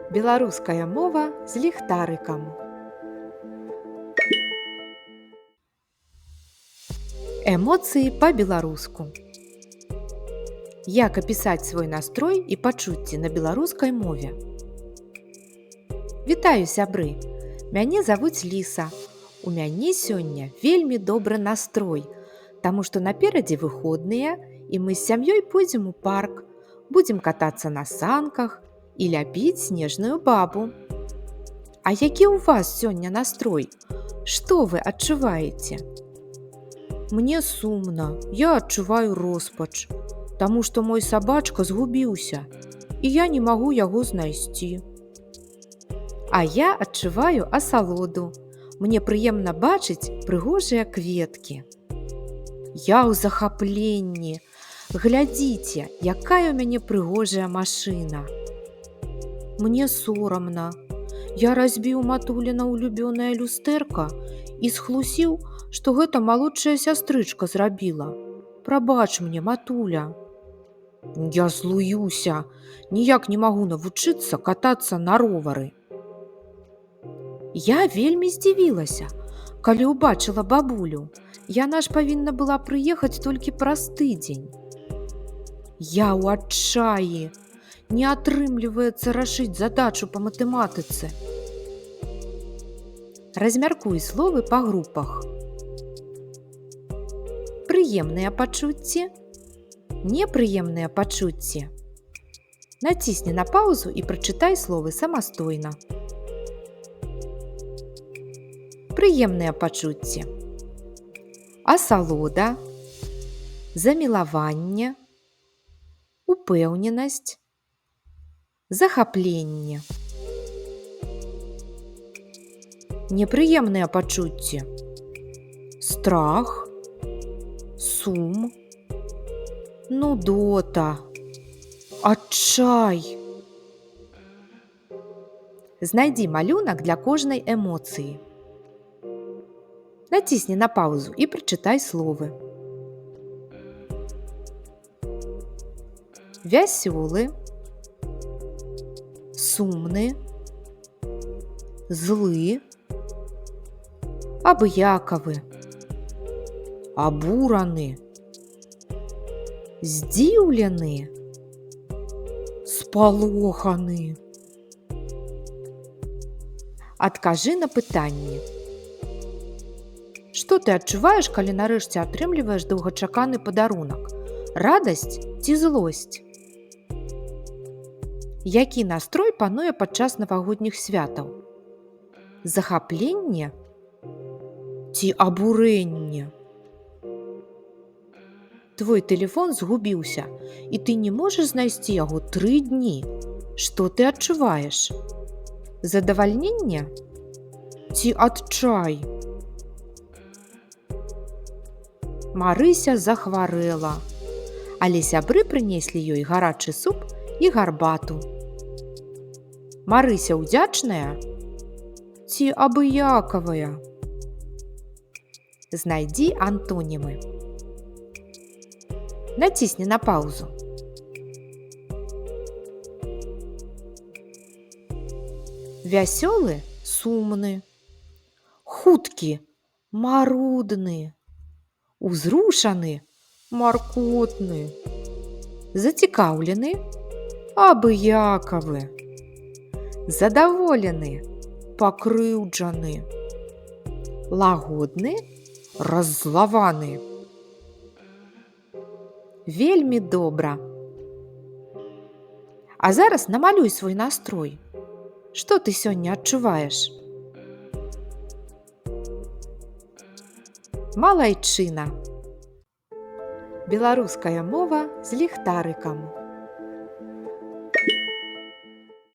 Беларуская мова з ліхтарыкам. Эмоцыі па-беларуску. Як апісаць свой настрой і пачуцці на беларускай мове? Вітаю, сябры! Мяне завуць Ліса. У мяне сёння вельмі добры настрой, таму што наперадзе выходныя і мы з сям'ёй пойдзем у парк, будзем катацца на санках і ляпіць снежную бабу. А які ў вас сёння настрой? Што вы адчуваеце? Мне сумна, я адчуваю роспач, таму што мой сабачка згубіўся, і я не магу яго знайсці. А я адчуваю асалоду. Мне прыемна бачыць прыгожыя кветкі. Я ў захапленні. Глядзіце, якая ў мяне прыгожая машына. Мне сорамна. Я разбіў матуліна улюбёнае люстэрка і схлусіў, што гэта малодшая сястрычка зрабіла. Прабач мне, матуля. Я злуюся. Ніяк не магу навучыцца катацца на ровары. Я вельмі здзівілася, калі ўбачыла бабулю. Яна ж павінна была прыехаць толькі праз тыдзень. Я ў адчаі. Не атрымліваецца рашыць задачу па матэматыцы. Размяркуй словы па групах. Прыемныя пачуцці, непрыемныя пачуцці. Націсні на паўзу і прачытай словы самастойна. Прыемныя пачуцці. Асалода, замілаванне, упэўненасць, захапленне. Непрыемныя пачуцці. Страх, сум, нудота, адчай. Знайдзі малюнак для кожнай эмоцыі. Націсні на паўзу і прачытай словы. Вясёлы, сумны, злы, абыякавы, абураны, здзіўлены, спалоханы. Адкажы на пытанні. Што ты адчуваеш, калі нарэшце атрымліваеш доўгачаканы падарунак? Радасць ці злосць? Які настрой пануе падчас навагодніх святаў? Захапленне ці абурэнне? Твой тэлефон згубіўся, і ты не можаш знайсці яго 3 дні. Што ты адчуваеш? Задавальненне ці адчай? Марыся захварэла, але сябры прынеслі ёй гарачы суп і гарбату. Марыся ўдзячная ці абыякавая? Знайдзі антонімы. Націсні на паўзу. Вясёлы – сумны. Хуткі – марудны. Узрушаны – маркотны. Зацікаўлены – абыякавы. Задаволены – пакрыўджаны. Лагодны – раззлаваны. Вельмі добра. А зараз намалюй свой настрой. Што ты сёння адчуваеш? Малайчына. Беларуская мова з ліхтарыкам.